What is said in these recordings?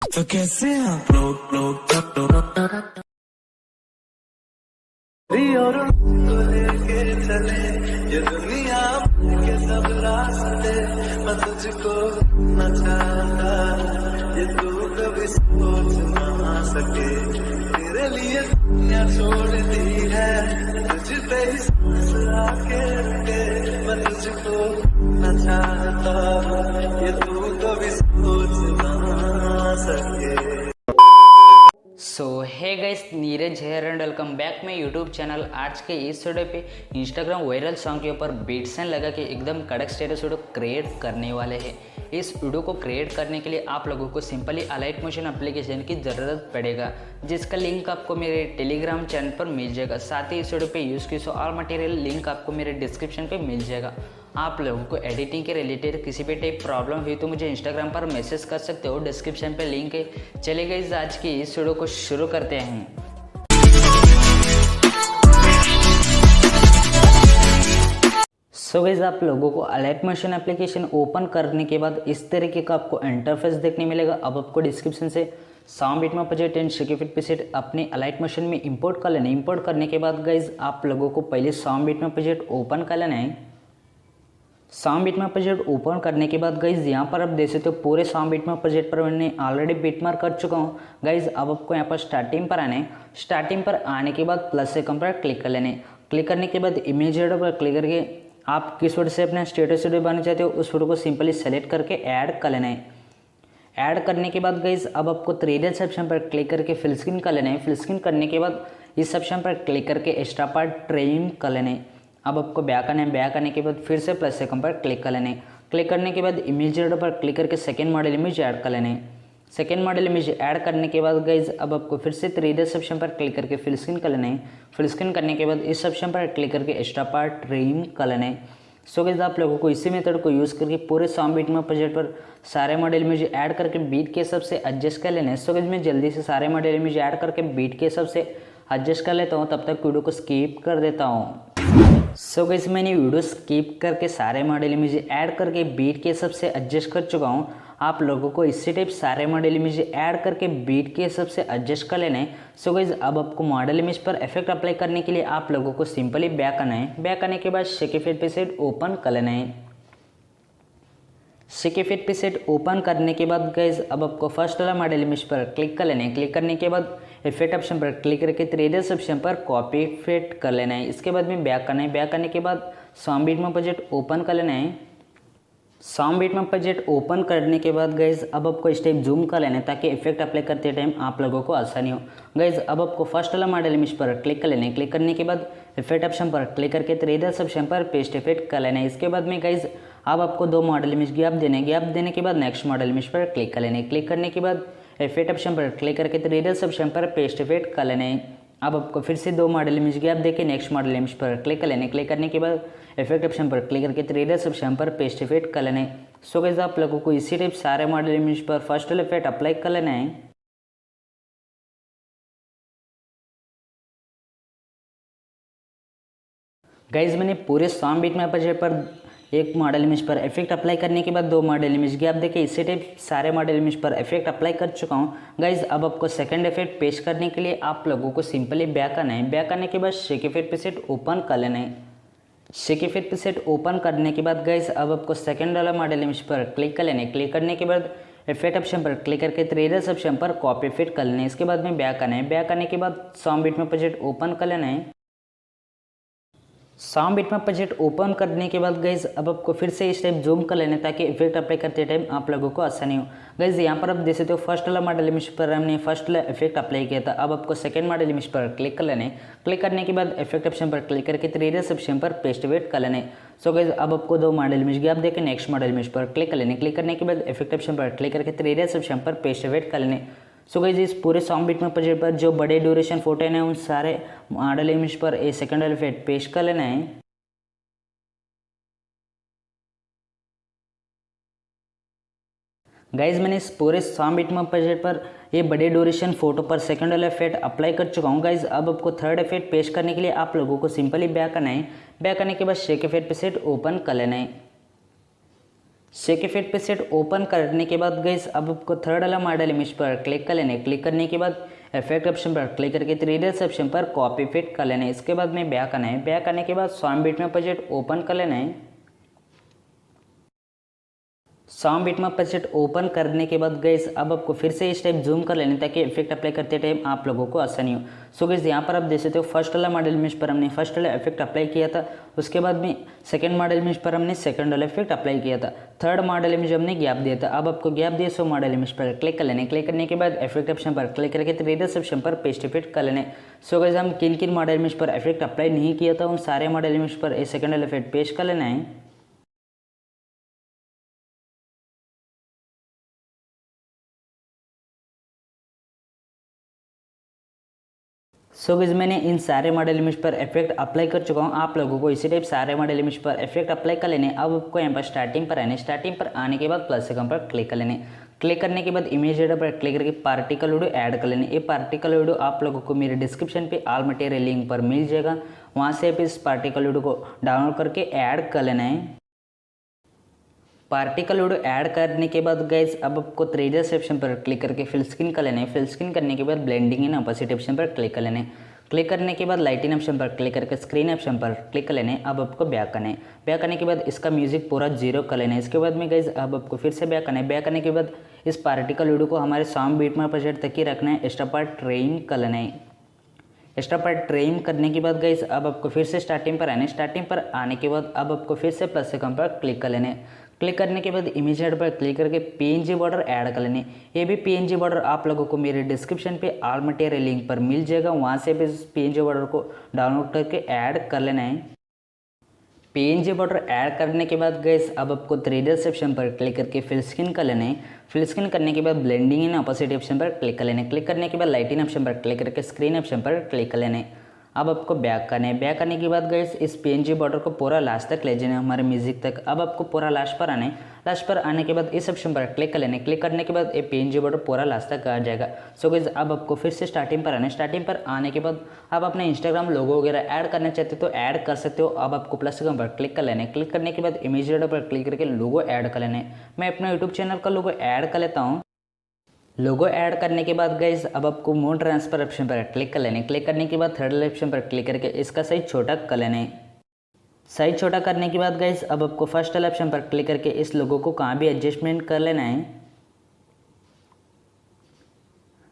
तो कैसे आप और को लेके चले ये दुनिया के सब रास्ते, मैं तुझको न चाहता, ये तू कभी सोच ना सके, तेरे लिए दुनिया छोड़ दी है, तुझ पे ही सांस आके रुके, मैं तुझको न चाहता, ये तू कभी सोच ना सके। सो है guys, Neeraj here and welcome back my YouTube channel. आज के इस वीडियो पे इंस्टाग्राम वायरल सॉन्ग के ऊपर बीट्स लगा के एकदम कड़क स्टेटस वीडियो क्रिएट करने वाले हैं। इस वीडियो को क्रिएट करने के लिए आप लोगों को सिंपली अलाइट मोशन एप्लीकेशन की ज़रूरत पड़ेगा, जिसका लिंक आपको मेरे टेलीग्राम चैनल पर मिल जाएगा। साथ ही इस वीडियो पे यूज़ की सो ऑल मटेरियल लिंक आपको मेरे डिस्क्रिप्शन पे मिल जाएगा। आप लोगों को एडिटिंग के रिलेटेड किसी भी टाइप प्रॉब्लम हुई तो मुझे इंस्टाग्राम पर मैसेज कर सकते हो, डिस्क्रिप्शन पे लिंक है। चलिए गाइस, आज की इस वीडियो को शुरू करते हैं। सो गाइस, आप लोगों को अलाइट मोशन एप्लीकेशन ओपन करने के बाद इस तरीके का आपको इंटरफेस देखने मिलेगा। अब आपको डिस्क्रिप्शन से साउंड बिटमैप प्रोजेक्ट एंड शेकिफिट प्रीसेट अपने अलाइट मोशन में इंपोर्ट कर लेना। इंपोर्ट करने के बाद गाइस, आप लोगों को पहले साउंड बिटमैप प्रोजेक्ट ओपन कर लेना है। साउंड बिटमैप प्रोजेक्ट ओपन करने के बाद गाइज यहाँ पर आप देख सकते हो पूरे साउंड बिटमैप प्रोजेक्ट पर मैंने ऑलरेडी बिटमार्क कर चुका हूँ। गाइज अब आपको यहाँ पर स्टार्टिंग पर आना है। स्टार्टिंग पर आने के बाद प्लस आइकन पर क्लिक कर लेने। क्लिक करने के बाद इमेज एड पर क्लिक करके आप किस फोटो से अपना स्टेटस वीडियो बनाना चाहते हो उस फोटो को सिंपली सेलेक्ट करके ऐड कर लेना है। ऐड करने के बाद गाइज अब आपको 3D ऑप्शन पर क्लिक करके फिल स्क्रीन कर लेना है। फिल स्क्रीन करने के बाद इस ऑप्शन पर क्लिक करके एक्स्ट्रा पार्ट ट्रिम कर लेना है। अब आपको बैक आना है। बैक आने के बाद फिर से प्लस आइकन पर क्लिक कर लेना है। क्लिक करने के बाद इमेज एड पर क्लिक करके सेकेंड मॉडल इमेज ऐड कर लेना है। सेकेंड मॉडल इमेज ऐड करने के बाद गाइज अब आपको फिर से 3D ऑप्शन पर क्लिक करके फिल स्क्रीन कर लेना है। फिल स्क्रीन करने के बाद इस ऑप्शन पर क्लिक करके एक्स्ट्रा पार्ट ट्रिम कर लेना है। सो गाइज आप लोगों को इसी मेथड को यूज़ करके पूरे साउंड बिटमैप प्रोजेक्ट पर सारे मॉडल इमेज ऐड करके बीट के हिसाब से एडजस्ट कर लेना है। सो गाइज मैं जल्दी से सारे मॉडल इमेज ऐड करके बीट के हिसाब से एडजस्ट कर लेता हूँ, तब तक वीडियो को स्किप कर देता हूँ। सो गाइस मैंने वीडियो स्किप करके सारे मॉडल इमेज ऐड करके बीट के हिसाब से एडजस्ट कर चुका हूँ। आप लोगों को इसी टाइप सारे मॉडल इमेज ऐड करके बीट के हिसाब से एडजस्ट कर लेना है। सो गाइस अब आपको मॉडल इमेज पर इफेक्ट अप्लाई करने के लिए आप लोगों को सिंपली बैक आना है। बैक आने के बाद शेकिफिट प्रीसेट ओपन कर लेना है। शेकिफिट प्रीसेट ओपन करने के बाद गाइस अब आपको फर्स्ट वाला मॉडल इमेज पर क्लिक कर लेना है। क्लिक करने के बाद इफेक्ट ऑप्शन पर क्लिक करके 3D ऑप्शन पर कॉपी फिट कर लेना है। इसके बाद में बैक आना है। बैक आने के बाद साउंड बिटमैप प्रोजेक्ट ओपन कर लेना है। साउंड बिटमैप प्रोजेक्ट ओपन करने के बाद गाइज अब आपको इस टाइप जूम कर लेना है ताकि इफेक्ट अप्लाई करते टाइम आप लोगों को आसानी हो। गाइज अब आपको फर्स्ट वाला मॉडल इमेज पर क्लिक कर लेना है। क्लिक करने के बाद इफेक्ट ऑप्शन पर क्लिक करके 3D ऑप्शन पर पेस्ट इफेक्ट कर लेना है। इसके बाद में गाइज अब आपको दो मॉडल इमेज गैप देने गैप देने के बाद नेक्स्ट मॉडल इमेज पर क्लिक कर लेना है। क्लिक करने के बाद इफेक्ट ऑप्शन पर क्लिक करके 3D ऑप्शन पर पेस्ट इफेक्ट कर लेना है। अब आपको फिर से दो मॉडल इमेज गैप देके नेक्स्ट मॉडल इमेज पर क्लिक कर लेना है। क्लिक करने के बाद इफेक्ट ऑप्शन पर क्लिक करके 3D ऑप्शन पर पेस्ट इफेक्ट कर लेना है। सो गाइस आप लोगों को इसी टाइप सारे मॉडल इमेज पर फर्स्ट वाला इफेक्ट अप्लाई कर लेना है। गाइज मैंने पूरे साउंड बिटमैप प्रोजेक्ट पर एक मॉडल इमेज पर इफेक्ट अप्लाई करने के बाद दो मॉडल इमेज गैप देके इसी टाइप सारे मॉडल इमेज पर इफेक्ट अप्लाई कर चुका हूँ। गाइज अब आपको सेकंड इफेक्ट पेश करने के लिए आप लोगों को सिंपली बैक आना है। बैक आने के बाद शेकिफिट प्रीसेट ओपन कर लेना है। शेकिफिट प्रीसेट ओपन करने के बाद गाइज अब आपको सेकंड वाला मॉडल इमेज पर क्लिक कर लेना है। क्लिक करने के बाद इफेक्ट ऑप्शन पर क्लिक करके 3D ऑप्शन पर कॉपी फिट कर लेना है। इसके बाद में बैक आना है। बैक आने के बाद साउंड बिटमैप प्रोजेक्ट ओपन कर लेना है। साउंड बिटमैप प्रोजेक्ट ओपन करने के बाद गाइज अब आपको फिर से इस टाइप जूम कर लेना ताकि इफेक्ट अप्लाई करते टाइम आप लोगों को आसानी हो। गाइज यहाँ पर आप देख सकते हो फर्स्ट वाला मॉडल इमेज पर हमने फर्स्ट वाला इफेक्ट अप्लाई किया था। अब आपको सेकंड मॉडल इमेज पर क्लिक कर लेना है। क्लिक करने के बाद इफेक्ट ऑप्शन पर क्लिक करके 3D ऑप्शन पर पेस्ट इफेक्ट कर लेना है। सो गाइज अब आपको दो मॉडल इमेज गैप देकर नेक्स्ट मॉडल इमेज पर क्लिक कर लेना है। क्लिक करने के बाद इफेक्ट ऑप्शन पर क्लिक करके 3D ऑप्शन पर पेस्ट इफेक्ट कर लेना है। सो गाइस इस पूरे साउंड बिटमैप प्रोजेक्ट पर जो बड़े ड्यूरेशन फोटो हैं उन सारे मॉडल इमेज पर ए सेकंड वाला इफेक्ट पेस्ट कर लेना है। गाइज मैंने इस पूरे साउंड बिटमैप प्रोजेक्ट पर ये बड़े ड्यूरेशन फोटो पर सेकंड वाला इफेक्ट अप्लाई कर चुका हूँ। गाइज अब आपको थर्ड इफेक्ट पेश करने के लिए आप लोगों को सिंपली बैक आना है। बैक आने के बाद शेक इफेक्ट प्रीसेट ओपन कर लेना है। शेकिफिट प्रीसेट ओपन करने के बाद गाइस अब आपको थर्ड वाला मॉडल इमेज पर क्लिक कर लेना है। क्लिक करने के बाद इफेक्ट ऑप्शन पर क्लिक करके 3ds ऑप्शन पर कॉपी फिट कर लेना है। इसके बाद में बैक आना है। बैक आने के बाद सॉन्ग बिटमैप प्रोजेक्ट ओपन कर लेना है। सॉन्ग बिटमैप प्रोजेक्ट ओपन करने के बाद गाइस अब आपको फिर से इस टाइप जूम कर लेना ताकि इफेक्ट अप्लाई करते टाइम आप लोगों को आसानी हो। सो गाइस यहाँ पर आप देख सकते हो फर्स्ट वाला मॉडल इमेज पर हमने फर्स्ट वाला इफेक्ट अप्लाई किया था, उसके बाद में सेकंड मॉडल इमेज पर हमने सेकंड वाला इफेक्ट अप्लाई किया था, थर्ड मॉडल इमेज हमने गैप दिया था। अब आपको गैप दिए सो मॉडल इमेज पर क्लिक कर लेने। क्लिक करने के बाद इफेक्ट ऑप्शन पर क्लिक करके 3ds ऑप्शन पर पेस्ट इफेक्ट कर लेने। सो गाइस हम किन किन मॉडल इमेज पर इफेक्ट अप्लाई नहीं किया था उन सारे मॉडल इमेज पर सेकंड वाला इफेक्ट पेस्ट कर लेना है। सो गाइस मैंने इन सारे मॉडल इमेज पर इफेक्ट अप्लाई कर चुका हूँ। आप लोगों को इसी टाइप सारे मॉडल इमेज पर इफेक्ट अप्लाई कर लेने। अब आपको यहाँ पर स्टार्टिंग पर आने, स्टार्टिंग पर आने के बाद प्लस आइकन पर क्लिक कर लेने। क्लिक करने के बाद इमेज एडिटर पर क्लिक करके पार्टिकल वीडियो ऐड कर लेने। ये पार्टिकल वीडियो आप लोगों को मेरे डिस्क्रिप्शन पे ऑल मटेरियल लिंक पर मिल जाएगा, वहाँ से आप इस पार्टिकल वीडियो को डाउनलोड करके ऐड कर लेना है। पार्टिकल वीडियो ऐड करने के बाद गाइस अब आपको 3ds ऑप्शन पर क्लिक करके फिल स्क्रीन कर लेना है। फिल स्क्रीन करने के बाद ब्लेंडिंग इन ऑपोजिट ऑप्शन पर क्लिक कर लेना है। क्लिक करने के बाद लाइटिंग ऑप्शन पर क्लिक करके स्क्रीन ऑप्शन पर क्लिक कर लेना है। अब आपको बैक करना है। बैक करने के बाद इसका म्यूजिक पूरा 0 कर लेना है। इसके बाद में गाइस अब आपको फिर से बैक करना है। बैक करने के बाद इस पार्टिकल वीडियो को हमारे सॉन्ग बिटमैप प्रोजेक्ट तक ही रखना है। एक्स्ट्रा पार्ट ट्रेन कर लेना है। एक्स्ट्रा पार्ट ट्रेन करने के बाद गाइस अब आपको फिर से स्टार्टिंग पर आना है। स्टार्टिंग पर आने के बाद अब आपको फिर से प्लस आइकन पर क्लिक कर लेना है। क्लिक करने के बाद इमेज हेड पर क्लिक करके PNG बॉर्डर ऐड कर लेने। ये भी PNG बॉर्डर आप लोगों को मेरे डिस्क्रिप्शन पे ऑल मटेरियल लिंक पर मिल जाएगा, वहाँ से भी इस PNG बॉर्डर को डाउनलोड करके ऐड कर लेना है। PNG बॉर्डर ऐड करने के बाद गाइस अब आपको 3ds ऑप्शन पर क्लिक करके फिल स्क्रीन कर लेना है। फिल स्क्रीन करने के बाद ब्लेंडिंग इन ऑपोजिट ऑप्शन पर क्लिक कर लेना है। क्लिक करने के बाद लाइटिंग ऑप्शन पर क्लिक करके स्क्रीन ऑप्शन पर क्लिक कर लेना है। अब आपको बैक करना है। बैक करने के बाद गाइस इस PNG बॉर्डर को पूरा लास्ट तक ले जाना है, हमारे म्यूजिक तक। अब आपको पूरा लास्ट पर आना है। लास्ट पर आने के बाद इस ऑप्शन पर क्लिक कर लेना है। क्लिक करने के बाद ये PNG बॉर्डर पूरा लास्ट तक आ जाएगा। सो गाइस अब आपको फिर से स्टार्टिंग पर आना है। स्टार्टिंग पर आने के बाद आप अपने इंस्टाग्राम लोगो वगैरह ऐड करना चाहते हो तो ऐड कर सकते हो। अब आपको प्लस आइकन पर क्लिक कर लेना है। क्लिक करने के बाद इमेज एडिटर पर क्लिक करके लोगो ऐड कर लेना है। मैं अपने यूट्यूब चैनल का लोगो ऐड कर लेता हूँ। लोगो ऐड करने के बाद गाइस अब आपको मोड ट्रांसफर ऑप्शन पर क्लिक कर लेना है। क्लिक करने के बाद थर्ड ऑप्शन पर क्लिक करके इसका साइज छोटा कर लेना है। साइज छोटा करने के बाद गाइस अब आपको फर्स्ट वाला ऑप्शन पर क्लिक करके इस लोगो को कहाँ भी एडजस्टमेंट कर लेना है।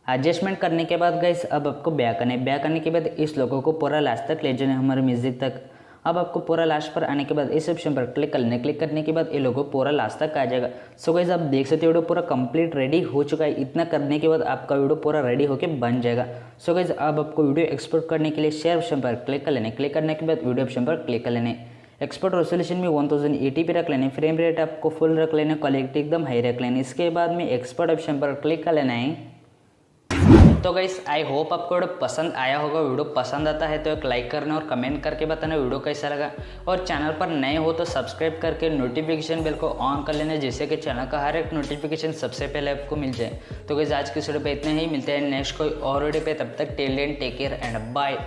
एडजस्टमेंट करने के बाद गाइस अब आपको बैक करना है। बैक करने के बाद इस लोगो को पूरा लास्ट तक ले जाना है, हमारे म्यूजिक तक। अब आपको पूरा लास्ट पर आने के बाद इस ऑप्शन पर क्लिक कर लेना है। क्लिक करने के बाद ये लोगो पूरा लास्ट तक आ जाएगा। सो गाइस आप देख सकते हो वीडियो पूरा कंप्लीट रेडी हो चुका है। इतना करने के बाद आपका वीडियो पूरा रेडी होके बन जाएगा। सो गाइस अब आपको वीडियो एक्सपोर्ट करने के लिए शेयर ऑप्शन पर क्लिक कर लेना है। क्लिक करने के बाद वीडियो ऑप्शन पर क्लिक कर लेना है। एक्सपोर्ट रेजोल्यूशन में 1080p रख लेना है। फ्रेम रेट आपको फुल रख लेना है। क्वालिटी एकदम हाई रख लेना है। इसके बाद में एक्सपोर्ट ऑप्शन पर क्लिक कर लेना है। तो गाइस आई होप आपको वीडियो पसंद आया होगा। वीडियो पसंद आता है तो एक लाइक करना और कमेंट करके बताना वीडियो कैसा लगा। और चैनल पर नए हो तो सब्सक्राइब करके नोटिफिकेशन बेल को ऑन कर लेना, जिससे कि चैनल का हर एक नोटिफिकेशन सबसे पहले आपको मिल जाए। तो गाइस आज की वीडियो पे इतना ही, मिलते हैं नेक्स्ट कोई और वीडियो पे। तब तक till then take care and bye.